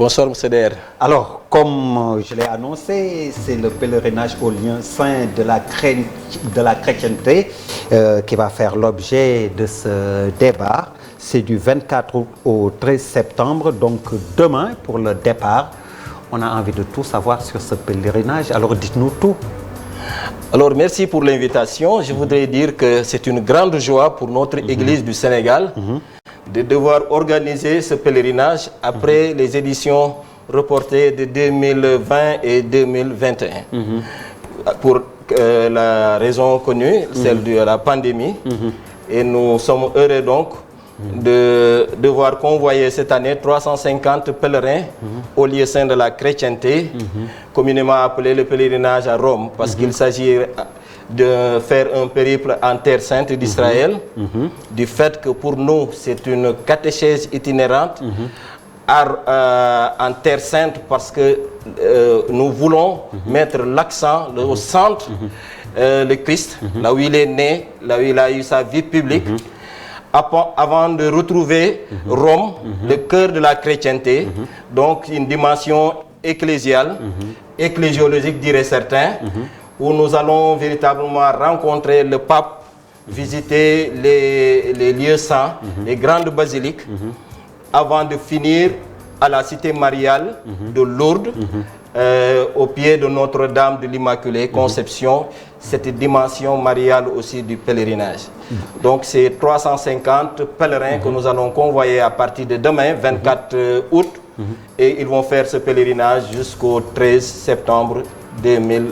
Bonsoir, M. Der. Alors, comme je l'ai annoncé, c'est le pèlerinage au lieu saint de la chrétienté qui va faire l'objet de ce débat. C'est du 24 août au 13 septembre, donc demain pour le départ. On a envie de tout savoir sur ce pèlerinage, alors dites-nous tout. Alors, merci pour l'invitation. Je voudrais dire que c'est une grande joie pour notre Église du Sénégal de devoir organiser ce pèlerinage après les éditions reportées de 2020 et 2021. Pour la raison connue, celle de la pandémie. Et nous sommes heureux donc de devoir convoyer cette année 350 pèlerins au lieu saint de la chrétienté, communément appelé le pèlerinage à Rome, parce qu'il s'agit de faire un périple en terre sainte d'Israël, du fait que pour nous c'est une catéchèse itinérante en terre sainte, parce que nous voulons mettre l'accent au centre, le Christ, là où il est né, là où il a eu sa vie publique, avant de retrouver Rome, le cœur de la chrétienté, donc une dimension ecclésiale, ecclésiologique diraient certains, où nous allons véritablement rencontrer le pape, visiter les lieux saints, les grandes basiliques, avant de finir à la cité mariale de Lourdes, au pied de Notre-Dame de l'Immaculée Conception, cette dimension mariale aussi du pèlerinage. Donc c'est 350 pèlerins que nous allons convoyer à partir de demain, 24 août, et ils vont faire ce pèlerinage jusqu'au 13 septembre 2000.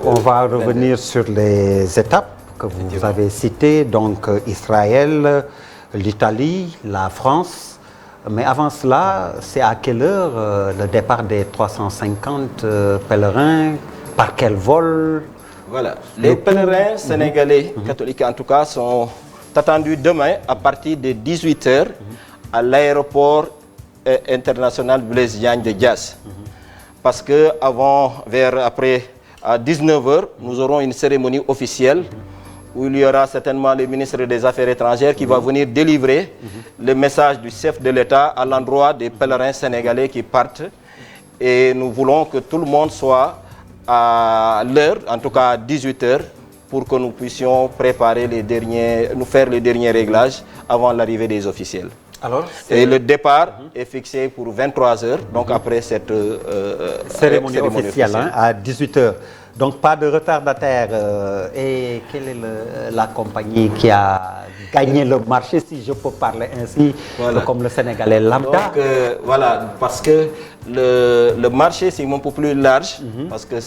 On va revenir sur les étapes que vous avez citées, donc Israël, l'Italie, la France. Mais avant cela, c'est à quelle heure le départ des 350 pèlerins? Par quel vol? Voilà. Les pèlerins sénégalais, catholiques en tout cas, sont attendus demain à partir de 18h à l'aéroport international Blaise Diagne de Diass. Parce que après à 19h, nous aurons une cérémonie officielle où il y aura certainement le ministre des Affaires étrangères qui va venir délivrer le message du chef de l'État à l'endroit des pèlerins sénégalais qui partent. Et nous voulons que tout le monde soit à l'heure, en tout cas à 18h, pour que nous puissions préparer faire les derniers réglages avant l'arrivée des officiels. Alors, et le départ est fixé pour 23h, donc après cette cérémonie officielle à 18h. Donc pas de retardataire. Et quelle est la compagnie qui a gagné le marché, si je peux parler ainsi, comme le Sénégalais lambda? Donc voilà, parce que le marché c'est un peu plus large, parce que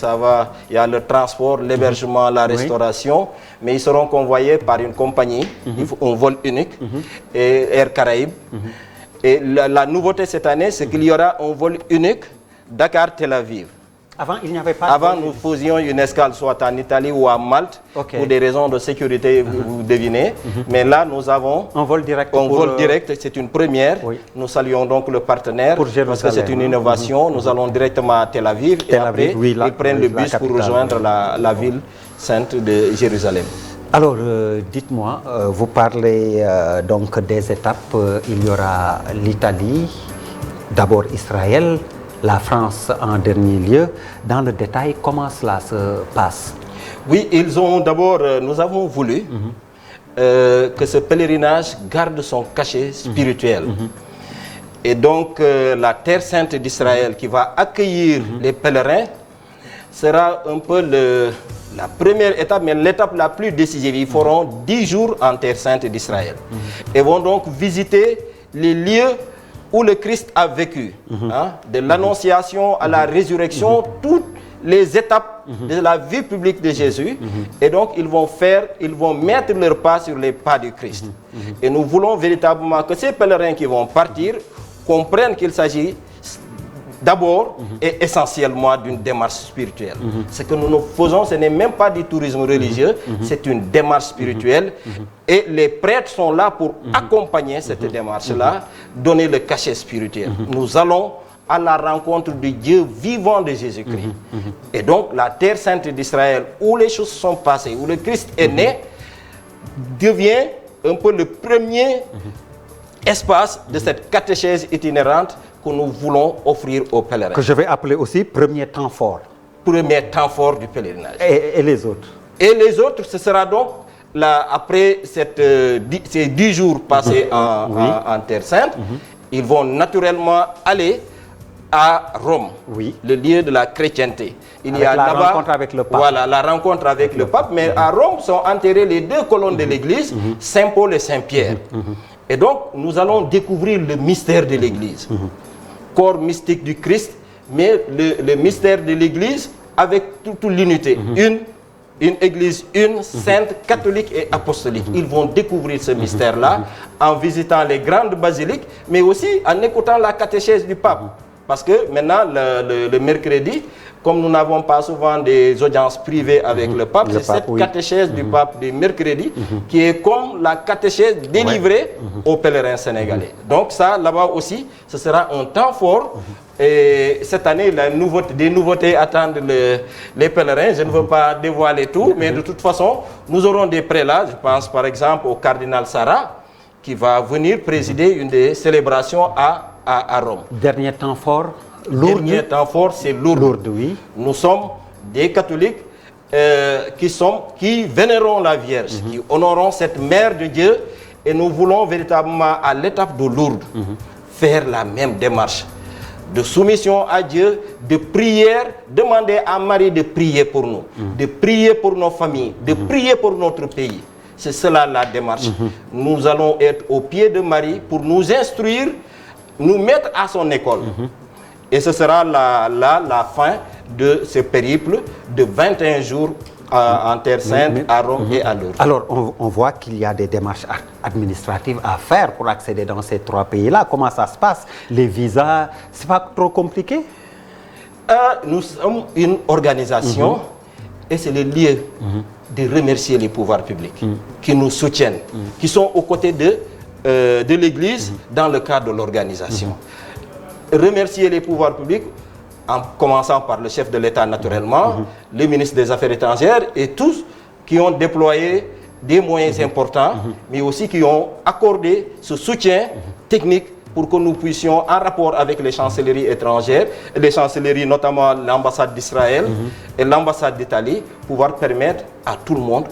il y a le transport, l'hébergement, la restauration, mais ils seront convoyés par une compagnie, un vol unique, et Air Caraïbes. Et la nouveauté cette année, c'est qu'il y aura un vol unique Dakar-Tel Aviv. Avant, il n'y avait pas. Avant, nous faisions une escale soit en Italie ou à Malte, pour des raisons de sécurité, vous devinez. Mais là, nous avons un vol direct. C'est une première. Nous saluons donc le partenaire, parce que c'est une innovation. Nous allons directement à Tel Aviv et après, ils prennent le bus pour rejoindre la ville sainte de Jérusalem. Alors, dites-moi, vous parlez donc des étapes. Il y aura l'Italie, d'abord Israël, la France en dernier lieu. Dans le détail, comment cela se passe? Oui, nous avons voulu que ce pèlerinage garde son cachet spirituel. Et donc, la terre sainte d'Israël qui va accueillir les pèlerins sera un peu la première étape, mais l'étape la plus décisive. Ils feront 10 jours en terre sainte d'Israël. Et vont donc visiter les lieux où le Christ a vécu, de l'annonciation à la résurrection, toutes les étapes de la vie publique de Jésus. Et donc, ils vont mettre leur pas sur les pas du Christ. Et nous voulons véritablement que ces pèlerins qui vont partir comprennent qu'il s'agit d'abord et essentiellement d'une démarche spirituelle. Ce que nous faisons, ce n'est même pas du tourisme religieux, c'est une démarche spirituelle. Et les prêtres sont là pour accompagner cette démarche-là, donner le cachet spirituel. Nous allons à la rencontre du Dieu vivant de Jésus-Christ. Et donc, la terre sainte d'Israël, où les choses sont passées, où le Christ est né, devient un peu le premier espace de cette catéchèse itinérante que nous voulons offrir aux pèlerins. Que je vais appeler aussi premier temps fort. Premier temps fort du pèlerinage. Et les autres? Et les autres, ce sera donc, là, après ces 10 jours passés en Terre Sainte, ils vont naturellement aller à Rome, le lieu de la chrétienté. Il y a la rencontre avec le pape. Voilà, la rencontre avec le pape. Mais à Rome sont enterrées les 2 colonnes de l'église, Saint Paul et Saint Pierre. Et donc, nous allons découvrir le mystère de l'église. Corps mystique du Christ, mais le mystère de l'église avec toute l'unité. Une église sainte, catholique et apostolique. Ils vont découvrir ce mystère-là en visitant les grandes basiliques, mais aussi en écoutant la catéchèse du pape. Parce que maintenant, le mercredi, comme nous n'avons pas souvent des audiences privées avec le pape, c'est cette catéchèse du pape du mercredi qui est comme la catéchèse délivrée aux pèlerins sénégalais. Donc ça, là-bas aussi, ce sera un temps fort. Et cette année, des nouveautés attendent les pèlerins. Je ne veux pas dévoiler tout, mais de toute façon, nous aurons des prélats. Je pense par exemple au cardinal Sarah, qui va venir présider une des célébrations à Rome. Dernier temps fort, Lourdes. Dernier temps fort, c'est Lourdes. Lourdes, oui. Nous sommes des catholiques qui vénérons la Vierge, qui honorons cette mère de Dieu, et nous voulons véritablement à l'étape de Lourdes faire la même démarche de soumission à Dieu, de prière, demander à Marie de prier pour nous, de prier pour nos familles, de prier pour notre pays. C'est cela la démarche. Nous allons être au pied de Marie pour nous instruire, nous mettre à son école. Et ce sera la fin de ce périple de 21 jours en Terre Sainte, à Rome et à Lourdes. Alors, on voit qu'il y a des démarches administratives à faire pour accéder dans ces 3 pays-là. Comment ça se passe? Les visas, c'est pas trop compliqué? Nous sommes une organisation et c'est le lieu de remercier les pouvoirs publics qui nous soutiennent, qui sont aux côtés de l'Église dans le cadre de l'organisation. Remercier les pouvoirs publics, en commençant par le chef de l'État naturellement, le ministre des Affaires étrangères et tous qui ont déployé des moyens importants, mais aussi qui ont accordé ce soutien technique pour que nous puissions, en rapport avec les chancelleries étrangères, les chancelleries notamment l'ambassade d'Israël et l'ambassade d'Italie, pouvoir permettre à tout le monde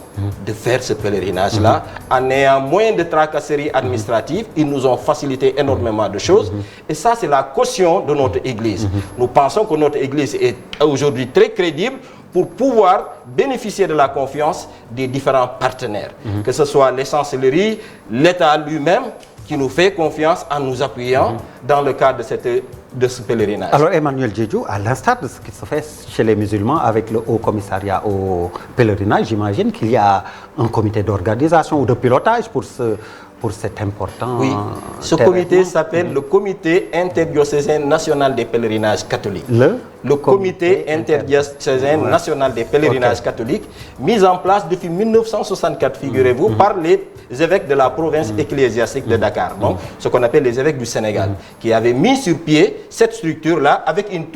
de faire ce pèlerinage-là en ayant moins de tracasseries administratives. Ils nous ont facilité énormément de choses. Et ça, c'est la caution de notre Église. Nous pensons que notre Église est aujourd'hui très crédible pour pouvoir bénéficier de la confiance des différents partenaires, que ce soit les chancelleries, l'État lui-même, qui nous fait confiance en nous appuyant dans le cadre de ce pèlerinage. Alors Emmanuel Diédhiou, à l'instar de ce qui se fait chez les musulmans avec le Haut Commissariat au pèlerinage, j'imagine qu'il y a un comité d'organisation ou de pilotage pour cet important... Oui, ce comité s'appelle le Comité interdiocésain national des pèlerinages catholiques. Le Comité interdiocésain national des pèlerinages catholiques, mis en place depuis 1964, figurez-vous, par les évêques de la province ecclésiastique de Dakar, donc ce qu'on appelle les évêques du Sénégal, qui avaient mis sur pied cette structure-là avec une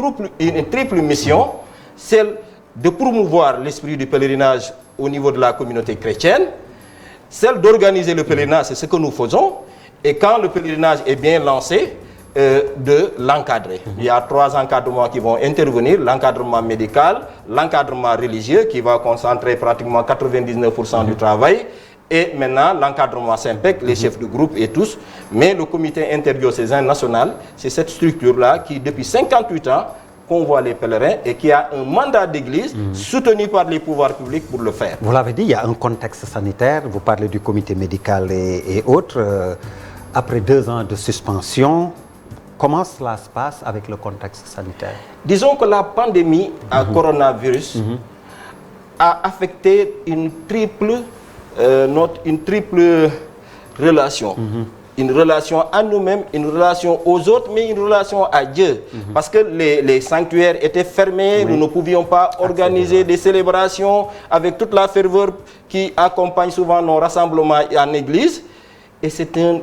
triple mission, celle de promouvoir l'esprit du pèlerinage au niveau de la communauté chrétienne, celle d'organiser le pèlerinage, c'est ce que nous faisons, et quand le pèlerinage est bien lancé, de l'encadrer. Il y a 3 encadrements qui vont intervenir, l'encadrement médical, l'encadrement religieux qui va concentrer pratiquement 99% du travail, et maintenant l'encadrement SYMPEC, les chefs de groupe et tous. Mais le comité interdiocésain national, c'est cette structure-là qui, depuis 58 ans, convoie les pèlerins et qui a un mandat d'église soutenu par les pouvoirs publics pour le faire. Vous l'avez dit, il y a un contexte sanitaire, vous parlez du comité médical et autres. Après 2 ans de suspension, comment cela se passe avec le contexte sanitaire? Disons que la pandémie à coronavirus a affecté une triple relation. Une relation à nous-mêmes, une relation aux autres, mais une relation à Dieu. Parce que les sanctuaires étaient fermés, nous ne pouvions pas organiser des célébrations avec toute la ferveur qui accompagne souvent nos rassemblements en église. et c'est un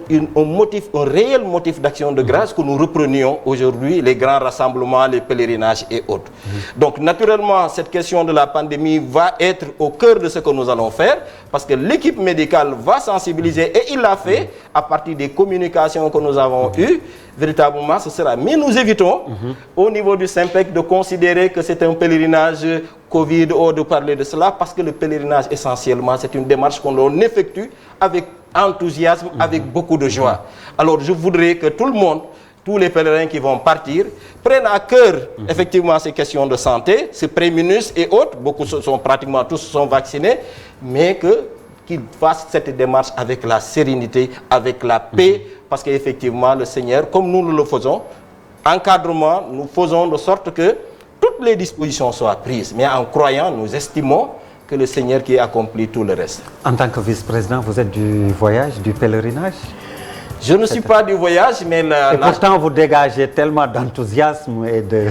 réel motif d'action de grâce que nous reprenions aujourd'hui, les grands rassemblements, les pèlerinages et autres. Donc naturellement, cette question de la pandémie va être au cœur de ce que nous allons faire, parce que l'équipe médicale va sensibiliser, et il l'a fait à partir des communications que nous avons eues. Véritablement, ce sera. Mais nous évitons, au niveau du SYMPEC, de considérer que c'est un pèlerinage Covid ou de parler de cela, parce que le pèlerinage, essentiellement, c'est une démarche qu'on effectue avec enthousiasme, avec beaucoup de joie. Alors, je voudrais que tout le monde, tous les pèlerins qui vont partir, prennent à cœur, effectivement, ces questions de santé, se prémunissent et autres. Pratiquement tous sont vaccinés, mais qu'ils fassent cette démarche avec la sérénité, avec la paix, parce qu'effectivement, le Seigneur, comme nous le faisons, encadrement, nous faisons de sorte que toutes les dispositions soient prises. Mais en croyant, nous estimons que le Seigneur qui accomplit tout le reste. En tant que vice-président, vous êtes du voyage, du pèlerinage? Je ne suis pas du voyage, mais... pourtant, vous dégagez tellement d'enthousiasme et de...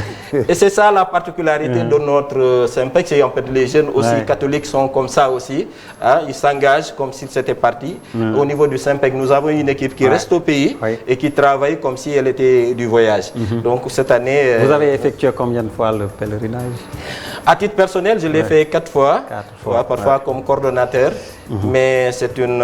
Et c'est ça la particularité de notre SYMPEC. En fait, les jeunes aussi catholiques sont comme ça aussi. Hein, ils s'engagent comme s'ils étaient partis. Au niveau du SYMPEC, nous avons une équipe qui reste au pays et qui travaille comme si elle était du voyage. Donc cette année... Vous avez effectué combien de fois le pèlerinage? À titre personnel, je l'ai fait 4 fois. 4 fois, parfois comme coordonnateur. Mais c'est une...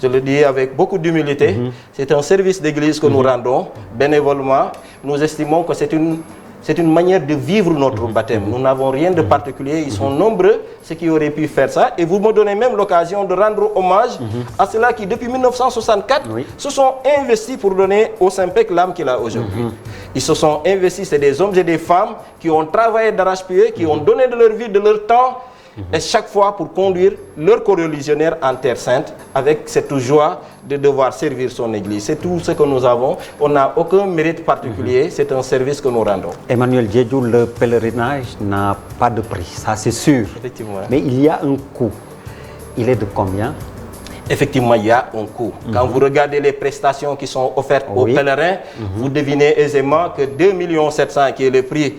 Je le dis avec beaucoup d'humilité, c'est un service d'église que nous rendons bénévolement. Nous estimons que c'est une manière de vivre notre baptême. Nous n'avons rien de particulier. Ils sont nombreux, ceux qui auraient pu faire ça. Et vous me donnez même l'occasion de rendre hommage à ceux-là qui, depuis 1964, se sont investis pour donner au SYMPEC l'âme qu'il a aujourd'hui. Ils se sont investis, c'est des hommes et des femmes qui ont travaillé d'arrache-pied, qui ont donné de leur vie, de leur temps, et chaque fois pour conduire leurs coreligionnaires en Terre Sainte avec cette joie de devoir servir son Église. C'est tout ce que nous avons. On n'a aucun mérite particulier. C'est un service que nous rendons. Emmanuel Diédhiou, le pèlerinage n'a pas de prix, ça c'est sûr. Effectivement. Mais il y a un coût. Il est de combien? Effectivement, il y a un coût. Quand vous regardez les prestations qui sont offertes aux pèlerins, vous devinez aisément que 2,7 millions, qui est le prix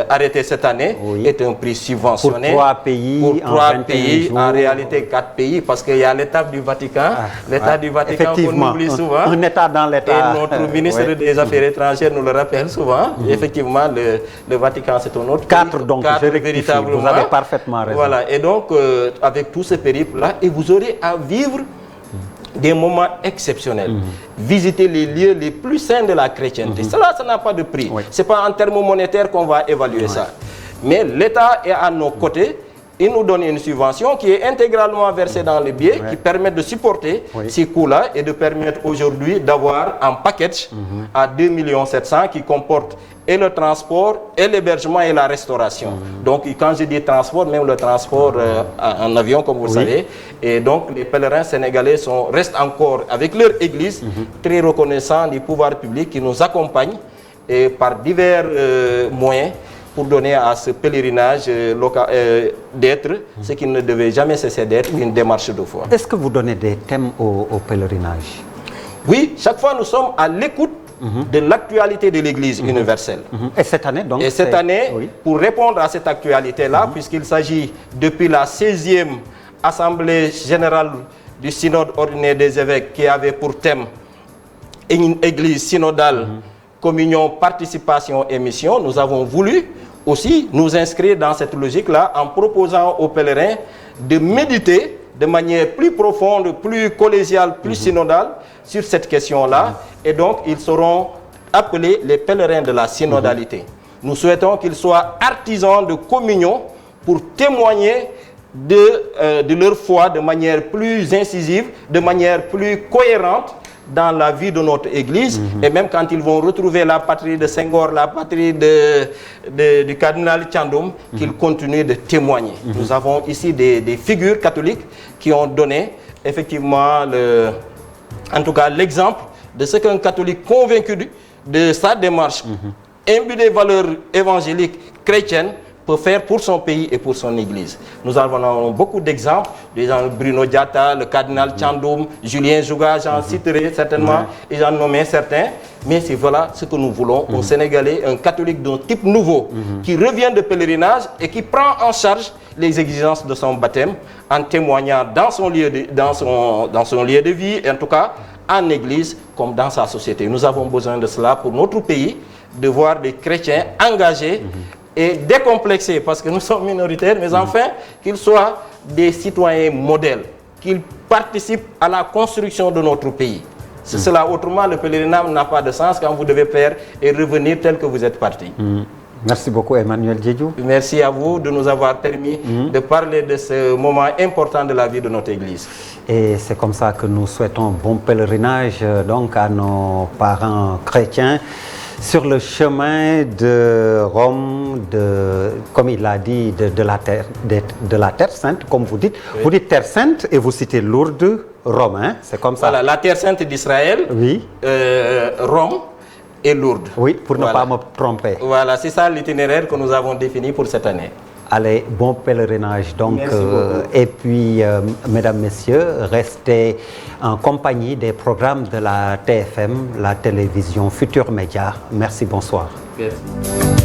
arrêté cette année, est un prix subventionné. Pour 3 pays, pour 3 pays, jours. En réalité 4 pays, parce qu'il y a l'étape du Vatican. L'état du Vatican qu'on oublie souvent. Un État dans l'État. Et notre ministre des Affaires étrangères nous le rappelle souvent. Effectivement, le Vatican, c'est un autre 4 pays. Donc, 4 véritablement. Vous avez parfaitement raison. Voilà, et donc, avec tout ce périple-là, et vous aurez à vivre des moments exceptionnels. Visiter les lieux les plus saints de la chrétienté. Cela, ça n'a pas de prix. Ce n'est pas en termes monétaires qu'on va évaluer ça. Mais l'État est à nos côtés. Il nous donne une subvention qui est intégralement versée dans les billets, qui permet de supporter ces coûts-là et de permettre aujourd'hui d'avoir un package à 2,7 millions qui comporte et le transport, et l'hébergement et la restauration. Donc quand je dis transport, même le transport en avion, comme vous le savez. Et donc les pèlerins sénégalais restent encore, avec leur église, très reconnaissants du pouvoir public qui nous accompagne et par divers moyens pour donner à ce pèlerinage d'être ce qui ne devait jamais cesser d'être, une démarche de foi. Est-ce que vous donnez des thèmes au pèlerinage? Oui, chaque fois nous sommes à l'écoute de l'actualité de l'Église universelle. Et cette année, donc? Et cette année, pour répondre à cette actualité-là, puisqu'il s'agit depuis la 16e Assemblée générale du Synode ordinaire des évêques qui avait pour thème une Église synodale, communion, participation et mission, nous avons voulu aussi nous inscrire dans cette logique-là en proposant aux pèlerins de méditer de manière plus profonde, plus collégiale, plus synodale sur cette question-là. Et donc, ils seront appelés les pèlerins de la synodalité. Nous souhaitons qu'ils soient artisans de communion pour témoigner de leur foi de manière plus incisive, de manière plus cohérente dans la vie de notre Église. Et même quand ils vont retrouver la patrie de Senghor, la patrie du cardinal Thiandoum, qu'ils continuent de témoigner. Nous avons ici des figures catholiques qui ont donné effectivement en tout cas l'exemple de ce qu'un catholique convaincu de sa démarche, imbu des valeurs évangéliques chrétiennes, peut faire pour son pays et pour son Église. Nous avons beaucoup d'exemples, des gens Bruno Diatta, le cardinal Thiandoum, Julien Jouga, j'en citerai certainement, et j'en nommé certains. mais c'est voilà ce que nous voulons, un Sénégalais, un catholique d'un type nouveau, qui revient de pèlerinage et qui prend en charge les exigences de son baptême en témoignant dans son lieu de vie, en tout cas en église comme dans sa société. Nous avons besoin de cela pour notre pays, de voir des chrétiens engagés et décomplexés, parce que nous sommes minoritaires, mais enfin qu'ils soient des citoyens modèles, qu'ils participent à la construction de notre pays. C'est cela, autrement le pèlerinage n'a pas de sens quand vous devez faire et revenir tel que vous êtes parti. Merci beaucoup Emmanuel Diédhiou. Merci à vous de nous avoir permis de parler de ce moment important de la vie de notre Église. Et c'est comme ça que nous souhaitons bon pèlerinage donc à nos parents chrétiens sur le chemin de Rome, comme il l'a dit, de la Terre Sainte, comme vous dites. Oui. Vous dites Terre Sainte et vous citez Lourdes, Rome, hein? C'est comme ça. Voilà, la Terre Sainte d'Israël, oui. Rome et Lourdes. Oui, pour ne pas me tromper. Voilà, c'est ça l'itinéraire que nous avons défini pour cette année. Allez, bon pèlerinage donc. Et puis, mesdames, messieurs, restez en compagnie des programmes de la TFM, la télévision Futur Média. Merci, bonsoir. Merci.